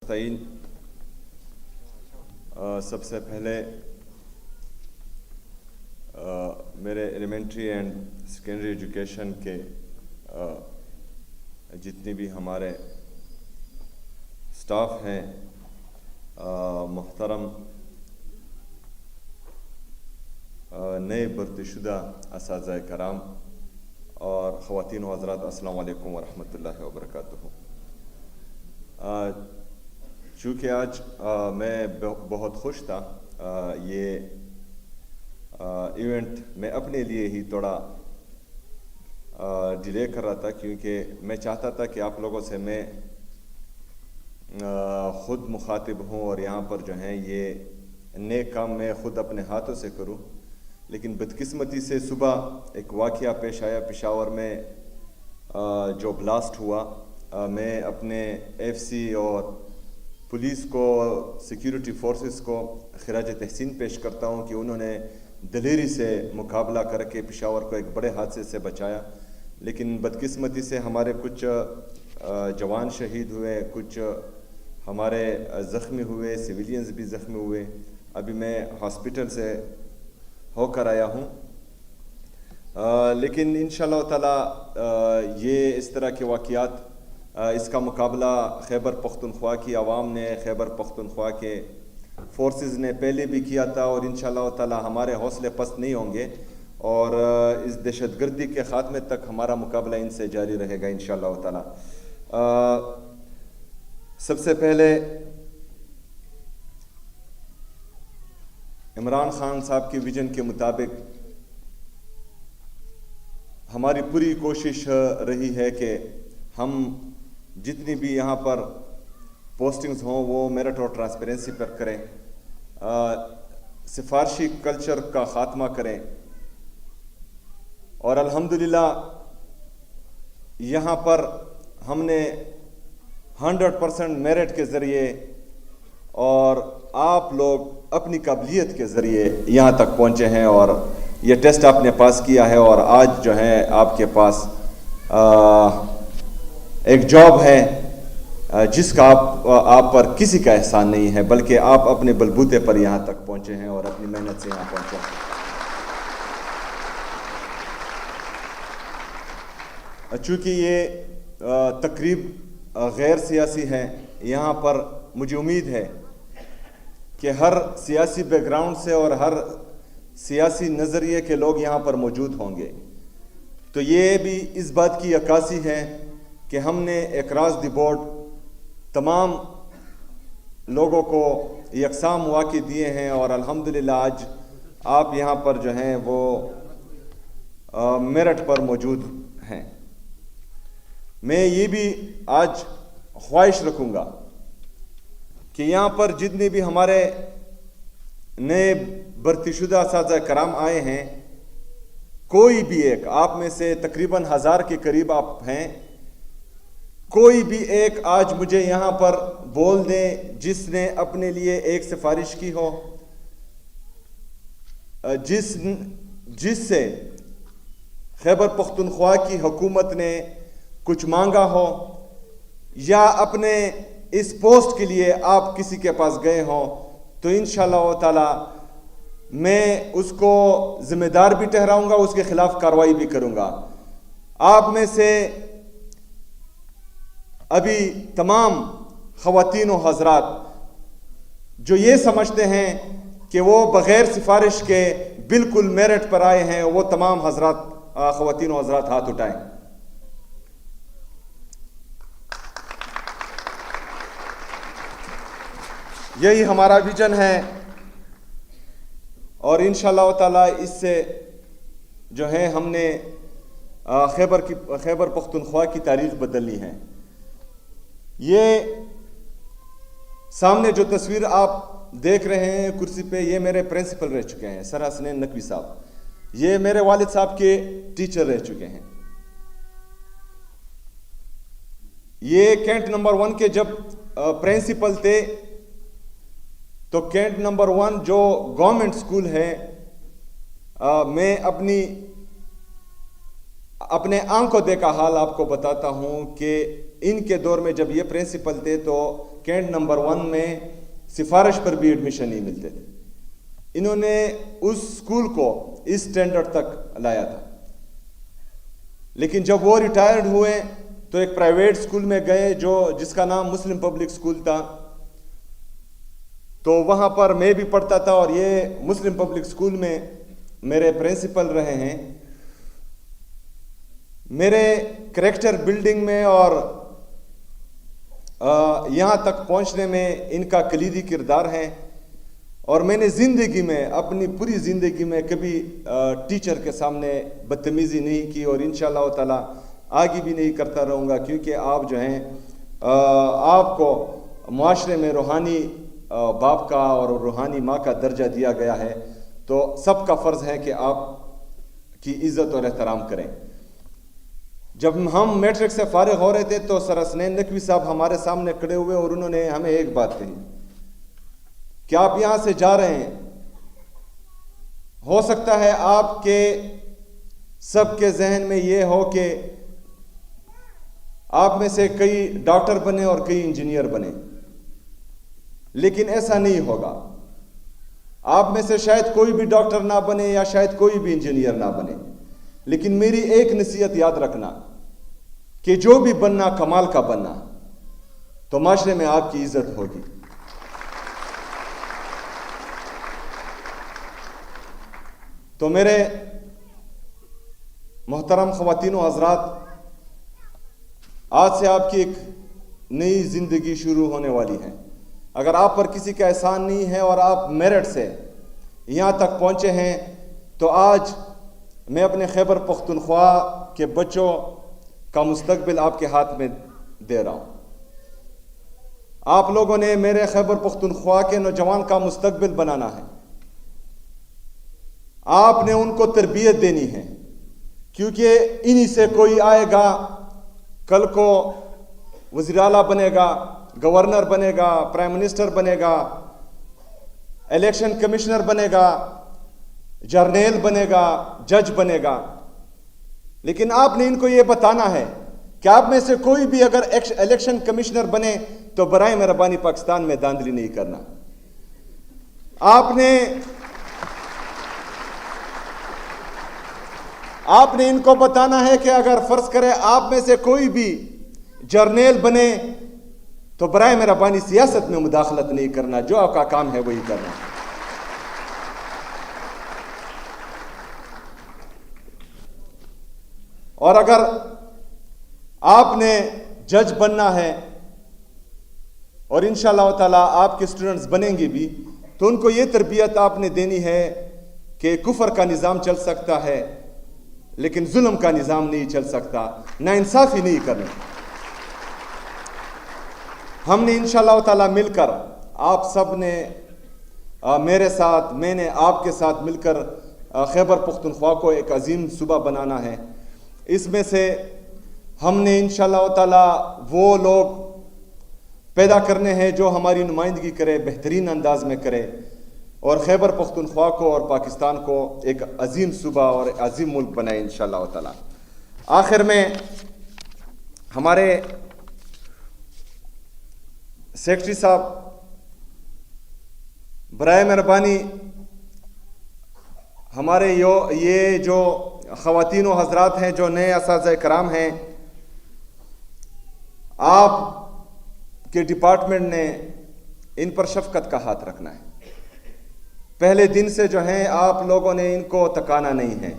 تعین سب سے پہلے میرے ایلیمنٹری اینڈ سیکنڈری ایجوکیشن کے جتنے بھی ہمارے سٹاف ہیں، محترم نئے بھرتی شدہ اساتذہ کرام اور خواتین و حضرات، السلام علیکم ورحمۃ اللہ وبرکاتہ۔ چونکہ آج میں بہت خوش تھا، یہ ایونٹ میں اپنے لیے ہی تھوڑا ڈیلے کر رہا تھا، کیونکہ میں چاہتا تھا کہ آپ لوگوں سے میں خود مخاطب ہوں اور یہاں پر جو ہیں یہ نیک کام میں خود اپنے ہاتھوں سے کروں، لیکن بدقسمتی سے صبح ایک واقعہ پیش آیا پشاور میں جو بلاسٹ ہوا۔ میں اپنے ایف سی اور پولیس کو، سیکیورٹی فورسز کو خراج تحسین پیش کرتا ہوں کہ انہوں نے دلیری سے مقابلہ کر کے پشاور کو ایک بڑے حادثے سے بچایا، لیکن بدقسمتی سے ہمارے کچھ جوان شہید ہوئے، کچھ ہمارے زخمی ہوئے، سویلینز بھی زخمی ہوئے۔ ابھی میں ہاسپٹل سے ہو کر آیا ہوں، لیکن انشاءاللہ تعالی یہ اس طرح کے واقعات، اس کا مقابلہ خیبر پختونخوا کی عوام نے، خیبر پختونخوا کے فورسز نے پہلے بھی کیا تھا، اور انشاءاللہ تعالی ہمارے حوصلے پست نہیں ہوں گے، اور اس دہشت گردی کے خاتمے تک ہمارا مقابلہ ان سے جاری رہے گا انشاءاللہ تعالی۔ سب سے پہلے عمران خان صاحب کی ویژن کے مطابق ہماری پوری کوشش رہی ہے کہ ہم جتنی بھی یہاں پر پوسٹنگز ہوں وہ میرٹ اور ٹرانسپیرنسی پر کریں، سفارشی کلچر کا خاتمہ کریں، اور الحمدللہ یہاں پر ہم نے 100% میرٹ کے ذریعے اور آپ لوگ اپنی قابلیت کے ذریعے یہاں تک پہنچے ہیں، اور یہ ٹیسٹ آپ نے پاس کیا ہے، اور آج جو ہے آپ کے پاس ایک جاب ہے جس کا آپ پر کسی کا احسان نہیں ہے، بلکہ آپ اپنے بلبوتے پر یہاں تک پہنچے ہیں اور اپنی محنت سے یہاں پہنچے ہیں۔ چونکہ یہ تقریب غیر سیاسی ہے، یہاں پر مجھے امید ہے کہ ہر سیاسی بیک گراؤنڈ سے اور ہر سیاسی نظریے کے لوگ یہاں پر موجود ہوں گے، تو یہ بھی اس بات کی عکاسی ہے کہ ہم نے اکراس دی بورڈ تمام لوگوں کو یکساں مواقع دیے ہیں، اور الحمدللہ آج آپ یہاں پر جو ہیں وہ میرٹ پر موجود ہیں۔ میں یہ بھی آج خواہش رکھوں گا کہ یہاں پر جتنے بھی ہمارے نئے بھرتی شدہ اساتذہ کرام آئے ہیں، کوئی بھی ایک آپ میں سے تقریباً 1000 کے قریب آپ ہیں، کوئی بھی ایک آج مجھے یہاں پر بول دیں جس نے اپنے لیے ایک سفارش کی ہو، جس سے خیبر پختونخوا کی حکومت نے کچھ مانگا ہو، یا اپنے اس پوسٹ کے لیے آپ کسی کے پاس گئے ہوں، تو انشاءاللہ تعالی میں اس کو ذمہ دار بھی ٹھہراؤں گا، اس کے خلاف کارروائی بھی کروں گا۔ آپ میں سے ابھی تمام خواتین و حضرات جو یہ سمجھتے ہیں کہ وہ بغیر سفارش کے بالکل میرٹ پر آئے ہیں، وہ تمام حضرات، خواتین و حضرات ہاتھ اٹھائیں۔ یہی ہمارا ویژن ہے، اور انشاءاللہ تعالی اس سے جو ہے ہم نے خیبر پختونخوا کی تاریخ بدلنی ہے۔ یہ سامنے جو تصویر آپ دیکھ رہے ہیں کرسی پہ، یہ میرے پرنسپل رہ چکے ہیں، سر حسنین نقوی صاحب، یہ میرے والد صاحب کے ٹیچر رہ چکے ہیں۔ یہ کینٹ نمبر 1 کے جب پرنسپل تھے، تو کینٹ نمبر 1 جو گورنمنٹ سکول ہے، میں اپنے آنکھوں دیکھا حال آپ کو بتاتا ہوں کہ ان کے دور میں جب یہ پرنسپل تھے تو کینٹ نمبر 1 میں سفارش پر بھی ایڈمیشن نہیں ملتے تھے. انہوں نے اس اسکول کو اس اسٹینڈرڈ تک لایا تھا. لیکن جب وہ ریٹائرڈ ہوئے تو ایک پرائیویٹ اسکول میں گئے جس کا نام مسلم پبلک اسکول تھا. تو وہاں پر میں بھی پڑھتا تھا اور یہ مسلم پبلک اسکول میں میرے پرنسپل رہے ہیں. میرے کریکٹر بلڈنگ میں اور یہاں تک پہنچنے میں ان کا کلیدی کردار ہے. اور میں نے زندگی میں اپنی پوری زندگی میں کبھی ٹیچر کے سامنے بدتمیزی نہیں کی اور انشاءاللہ تعالی آگے بھی نہیں کرتا رہوں گا, کیونکہ آپ جو ہیں آپ کو معاشرے میں روحانی باپ کا اور روحانی ماں کا درجہ دیا گیا ہے, تو سب کا فرض ہے کہ آپ کی عزت اور احترام کریں. جب ہم میٹرک سے فارغ ہو رہے تھے تو سر حسنین نقوی صاحب ہمارے سامنے کھڑے ہوئے اور انہوں نے ہمیں ایک بات کہی کہ آپ یہاں سے جا رہے ہیں, ہو سکتا ہے آپ کے سب کے ذہن میں یہ ہو کہ آپ میں سے کئی ڈاکٹر بنے اور کئی انجینئر بنے, لیکن ایسا نہیں ہوگا. آپ میں سے شاید کوئی بھی ڈاکٹر نہ بنے یا شاید کوئی بھی انجینئر نہ بنے, لیکن میری ایک نصیحت یاد رکھنا کہ جو بھی بننا کمال کا بننا, تو معاشرے میں آپ کی عزت ہوگی. تو میرے محترم خواتین و حضرات, آج سے آپ کی ایک نئی زندگی شروع ہونے والی ہے. اگر آپ پر کسی کا احسان نہیں ہے اور آپ میرٹ سے یہاں تک پہنچے ہیں, تو آج میں اپنے خیبر پختونخوا کے بچوں کا مستقبل آپ کے ہاتھ میں دے رہا ہوں. آپ لوگوں نے میرے خیبر پختونخوا کے نوجوان کا مستقبل بنانا ہے. آپ نے ان کو تربیت دینی ہے, کیونکہ انہی سے کوئی آئے گا, کل کو وزیر اعلیٰ بنے گا, گورنر بنے گا, پرائم منسٹر بنے گا, الیکشن کمشنر بنے گا, جرنیل بنے گا, جج بنے گا. لیکن آپ نے ان کو یہ بتانا ہے کہ آپ میں سے کوئی بھی اگر الیکشن کمشنر بنے تو برائے مہربانی پاکستان میں داندلی نہیں کرنا. آپ نے ان کو بتانا ہے کہ اگر فرض کرے آپ میں سے کوئی بھی جرنیل بنے تو برائے مہربانی سیاست میں مداخلت نہیں کرنا, جو آپ کا کام ہے وہی کرنا. اور اگر آپ نے جج بننا ہے اور انشاءاللہ تعالی آپ کے اسٹوڈنٹس بنیں گے بھی, تو ان کو یہ تربیت آپ نے دینی ہے کہ کفر کا نظام چل سکتا ہے لیکن ظلم کا نظام نہیں چل سکتا, ناانصافی نہیں کرنا. ہم نے انشاءاللہ تعالی مل کر, آپ سب نے میرے ساتھ, میں نے آپ کے ساتھ مل کر خیبر پختونخوا کو ایک عظیم صوبہ بنانا ہے. اس میں سے ہم نے انشاءاللہ تعالی وہ لوگ پیدا کرنے ہیں جو ہماری نمائندگی کرے, بہترین انداز میں کرے, اور خیبر پختونخوا کو اور پاکستان کو ایک عظیم صوبہ اور عظیم ملک بنائے انشاءاللہ تعالی. آخر میں ہمارے سیکرٹری صاحب برائے مہربانی ہمارے یہ جو خواتین و حضرات ہیں جو نئے اساتذہ کرام ہیں, آپ کے ڈپارٹمنٹ نے ان پر شفقت کا ہاتھ رکھنا ہے. پہلے دن سے جو ہیں آپ لوگوں نے ان کو تکانا نہیں ہے.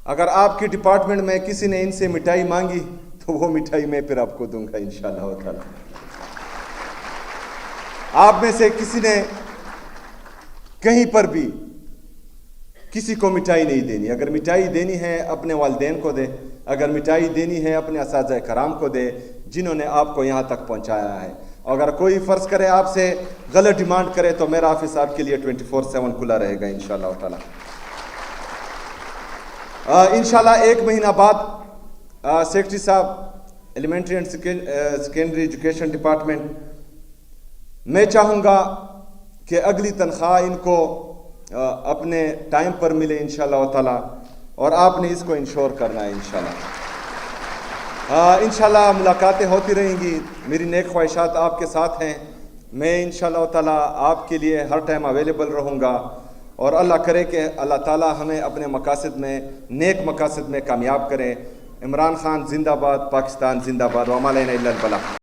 اگر آپ کی ڈپارٹمنٹ میں کسی نے ان سے مٹھائی مانگی تو وہ مٹھائی میں پھر آپ کو دوں گا انشاءاللہ تعالی. آپ میں سے کسی نے کہیں پر بھی کسی کو مٹھائی نہیں دینی. اگر مٹھائی دینی ہے اپنے والدین کو دے, اگر مٹھائی دینی ہے اپنے اساتذہ کرام کو دے جنہوں نے آپ کو یہاں تک پہنچایا ہے. اگر کوئی فرض کرے آپ سے غلط ڈیمانڈ کرے تو میرا آفس آپ کے لیے 24/7 کھلا رہے گا انشاءاللہ تعالی. انشاءاللہ 1 مہینہ بعد سیکرٹری صاحب elementary and secondary education department, میں چاہوں گا کہ اگلی تنخواہ ان کو اپنے ٹائم پر ملے انشاءاللہ تعالی, اور آپ نے اس کو انشور کرنا ہے انشاءاللہ. انشاءاللہ ملاقاتیں ہوتی رہیں گی. میری نیک خواہشات آپ کے ساتھ ہیں. میں انشاءاللہ تعالیٰ آپ کے لیے ہر ٹائم اویلیبل رہوں گا, اور اللہ کرے کہ اللہ تعالیٰ ہمیں اپنے مقاصد میں, نیک مقاصد میں کامیاب کریں. عمران خان زندہ باد, پاکستان زندہ باد, وما علینا الا البلاغ.